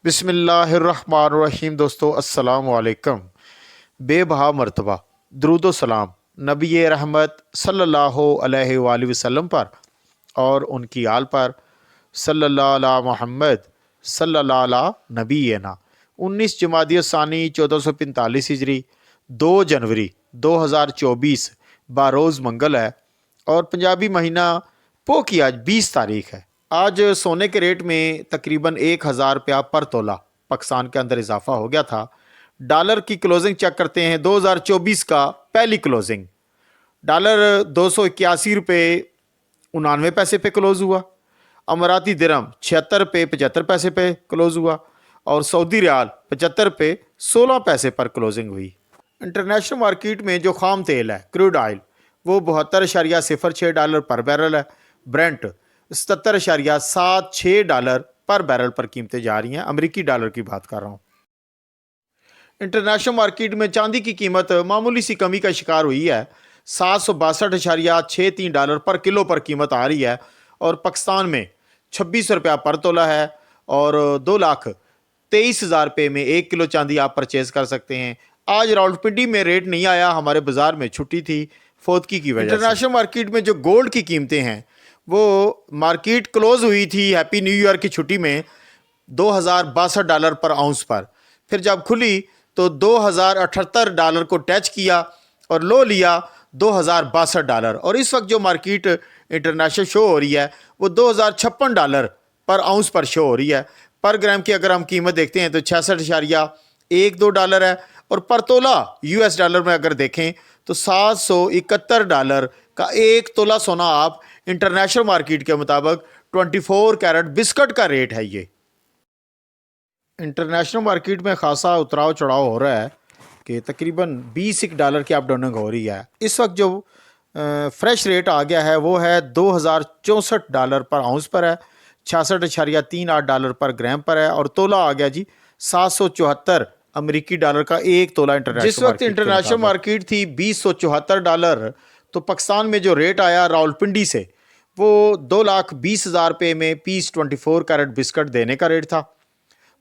बिस्मिल्लाहिर्रहमानिर्रहीम। दोस्तों अस्सलाम वालेकुम। बेबहा मर्तबा दरूदो सलाम नबी रहमत सल्लल्लाहु अलैहि वसल्लम पर और उनकी आल पर सल्लल्लाहु अला मोहम्मद सल्लल्लाहु अला नबीना। 19 जमादिय सानी 1445 हिजरी 2 जनवरी 2024 बारोज़ मंगल है और पंजाबी महीना पो की आज 20 तारीख है। आज सोने के रेट में तकरीबन 1000 रुपया पर तोला पाकिस्तान के अंदर इजाफा हो गया था। डॉलर की क्लोजिंग चेक करते हैं। 2024 का पहली क्लोजिंग डॉलर 281 रुपये 99 पैसे पे क्लोज हुआ। अमराती दिरहम 76 रुपये 75 पैसे पे क्लोज हुआ और सऊदी रियाल 75 रुपये 16 पैसे पर क्लोजिंग हुई। इंटरनेशनल मार्केट में जो खाम तेल है क्रूड ऑयल वो $72.06 पर बैरल है। ब्रेंट $77.76 पर बैरल पर कीमतें जा रही हैं। अमेरिकी डॉलर की बात कर रहा हूँ। इंटरनेशनल मार्केट में चांदी की कीमत मामूली सी कमी का शिकार हुई है। $762.63 पर किलो पर कीमत आ रही है और पाकिस्तान में 26 रुपया पर तोला है और 2,23,000 रुपये में 1 किलो चांदी आप परचेज कर सकते हैं। आज रावलपिंडी में रेट नहीं आया, हमारे बाजार में छुट्टी थी फोतकी की वजह से। इंटरनेशनल मार्केट में जो गोल्ड की कीमतें हैं वो मार्केट क्लोज हुई थी हैप्पी न्यू ईयर की छुट्टी में $2,062 पर आउंस पर। फिर जब खुली तो $2,078 को टच किया और लो लिया $2,062 और इस वक्त जो मार्केट इंटरनेशनल शो हो रही है वो $2,056 पर आउंस पर शो हो रही है। पर ग्राम की अगर हम कीमत देखते हैं तो $66.12 है और पर तोला US डॉलर में अगर देखें तो $771 का 1 तोला सोना आप इंटरनेशनल मार्केट के मुताबिक 24 कैरेट बिस्कट का रेट है। ये इंटरनेशनल मार्केट में खासा उतराव चढ़ाव हो रहा है कि तकरीबन $20 की अप डाउनिंग हो रही है। इस वक्त जो फ्रेश रेट आ गया है वो है $2,064 पर आउंस पर है, $66.38 पर ग्राम पर है और तोला आ गया जी 774 अमेरिकी डॉलर का 1 तोला इंटरनेशनल। जिस वक्त इंटरनेशनल मार्केट थी $2,074 तो पाकिस्तान में जो रेट आया रावलपिंडी से वो 2,20,000 रुपये में पीस 24 कैरेट बिस्कट देने का रेट था।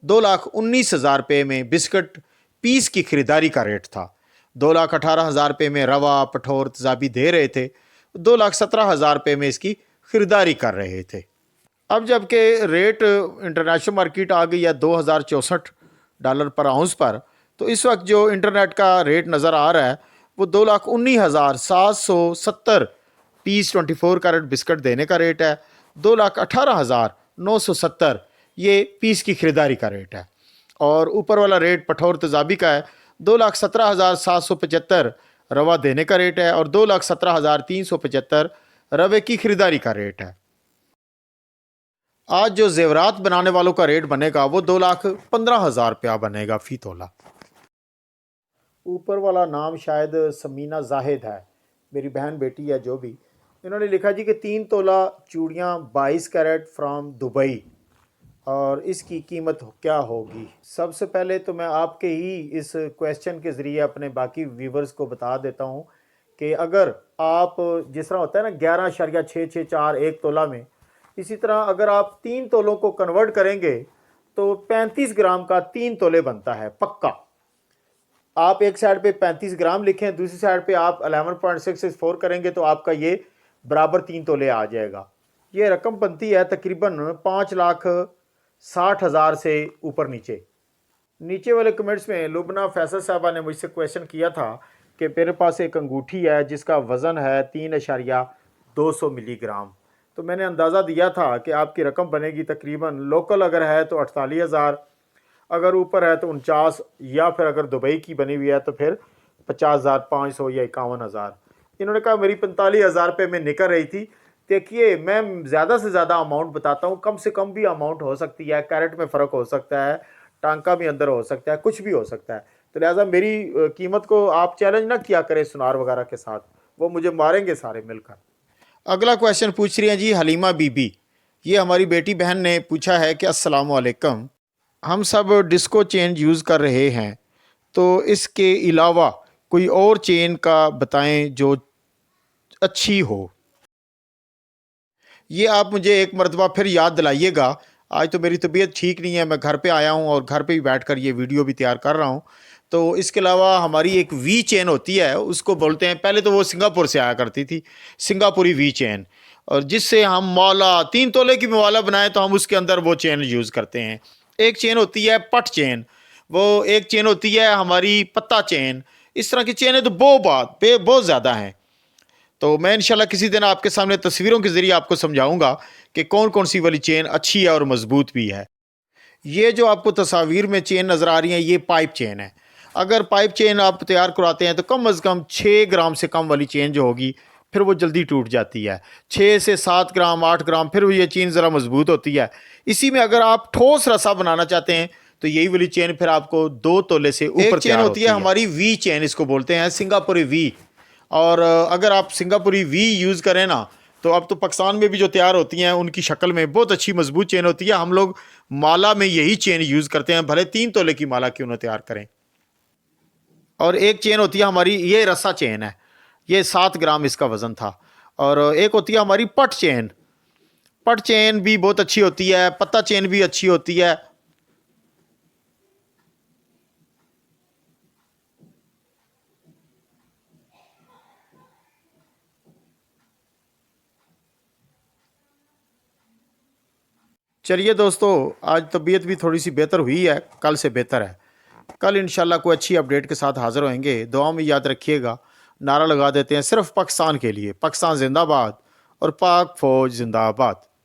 2,19,000 रुपये में बिस्कट पीस की खरीदारी का रेट था। 2,18,000 रुपये में रवा पठोर तजाबी दे रहे थे। 2,17,000 रुपये में इसकी खरीदारी कर रहे थे। अब जबकि रेट इंटरनेशनल मार्केट आ गई है $2,064 पर आउंस पर, तो इस वक्त जो इंटरनेट का रेट नज़र आ रहा है वो 2,19,770 पीस 24 कैरेट बिस्कट देने का रेट है। 2,18,970 ये पीस की खरीदारी का रेट है और ऊपर वाला रेट पठोर तजाबी का है। 2,17,775 रवा देने का रेट है और 2,17,375 रवे की खरीदारी का रेट है। आज जो जेवरात बनाने वालों का रेट बनेगा वो 2,15,000 रुपया बनेगा फी तोला। ऊपर वाला नाम शायद समीना जाहिद है, मेरी बहन बेटी है जो भी। इन्होंने लिखा जी कि 3 तोला चूड़ियाँ 22 कैरेट फ्रॉम दुबई और इसकी कीमत क्या होगी। सबसे पहले तो मैं आपके ही इस क्वेश्चन के ज़रिए अपने बाकी व्यूवर्स को बता देता हूँ कि अगर आप जिस तरह होता है ना 11.664 1 तोला में, इसी तरह अगर आप 3 तोलों को कन्वर्ट करेंगे तो 35 ग्राम का 3 तोले बनता है पक्का। आप एक साइड पे 35 ग्राम लिखें, दूसरी साइड पे आप 11.664 करेंगे तो आपका ये बराबर 3 तोले आ जाएगा। ये रकम बनती है तकरीबन 5,60,000 से ऊपर नीचे। नीचे वाले कमेंट्स में लुबना फैसल साहबा ने मुझसे क्वेश्चन किया था कि मेरे पास एक अंगूठी है जिसका वज़न है 3,200 मिलीग्राम। तो मैंने अंदाज़ा दिया था कि आपकी रकम बनेगी तकरीबन लोकल अगर है तो 48,000, अगर ऊपर है तो 49, या फिर अगर दुबई की बनी हुई है तो फिर 50,500 या 51,000। इन्होंने कहा मेरी 45,000 रुपये में निकल रही थी। देखिए मैं ज़्यादा से ज़्यादा अमाउंट बताता हूँ, कम से कम भी अमाउंट हो सकती है, कैरेट में फ़र्क हो सकता है, टांका भी अंदर हो सकता है, कुछ भी हो सकता है। तो लिहाजा मेरी कीमत को आप चैलेंज ना किया करें सुनार वगैरह के साथ, वो मुझे मारेंगे सारे मिलकर। अगला क्वेश्चन पूछ रही हैं जी हलीमा बीबी। ये हमारी बेटी बहन ने पूछा है कि अस्सलाम वालेकुम, हम सब डिस्को चेन यूज़ कर रहे हैं तो इसके अलावा कोई और चेन का बताएं जो अच्छी हो। ये आप मुझे एक मरतबा फिर याद दिलाइएगा। आज तो मेरी तबीयत ठीक नहीं है, मैं घर पे आया हूँ और घर पे ही बैठकर ये वीडियो भी तैयार कर रहा हूँ। तो इसके अलावा हमारी एक वी चेन होती है, उसको बोलते हैं, पहले तो वो सिंगापुर से आया करती थी, सिंगापुरी वी चेन, और जिससे हम मौला 3 तोले की मौला बनाए तो हम उसके अंदर वो चेन यूज़ करते हैं। एक चेन होती है पट चेन, वो एक चेन होती है हमारी पत्ता चेन। इस तरह की चेनें तो बहुत ज़्यादा हैं। तो मैं इंशाल्लाह किसी दिन आपके सामने तस्वीरों के ज़रिए आपको समझाऊंगा कि कौन कौन सी वाली चेन अच्छी है और मज़बूत भी है। ये जो आपको तस्वीर में चेन नज़र आ रही है, ये पाइप चेन है। अगर पाइप चेन आप तैयार करवाते हैं तो कम अज़ कम 6 ग्राम से कम वाली चेन जो होगी फिर वो जल्दी टूट जाती है। 6 से 7 ग्राम 8 ग्राम फिर वो ये चेन ज़रा मज़बूत होती है। इसी में अगर आप ठोस रसा बनाना चाहते हैं तो यही वाली चेन फिर आपको 2 तोले से ऊपर चेन होती है हमारी वी चेन, इसको बोलते हैं सिंगापुरी वी। और अगर आप सिंगापुरी वी यूज़ करें ना, तो अब तो पाकिस्तान में भी जो तैयार होती हैं उनकी शक्ल में बहुत अच्छी मजबूत चेन होती है। हम लोग माला में यही चेन यूज़ करते हैं, भले 3 तोले की माला क्यों ना तैयार करें। और एक चेन होती है हमारी, ये रस्सा चेन है, ये 7 ग्राम इसका वज़न था। और एक होती है हमारी पट चेन, पट चेन भी बहुत अच्छी होती है, पत्ता चेन भी अच्छी होती है। चलिए दोस्तों, आज तबीयत भी थोड़ी सी बेहतर हुई है, कल से बेहतर है। कल इंशाल्लाह कोई अच्छी अपडेट के साथ हाज़िर होंगे। दुआ में याद रखिएगा, नारा लगा देते हैं सिर्फ पाकिस्तान के लिए, पाकिस्तान जिंदाबाद और पाक फ़ौज जिंदाबाद।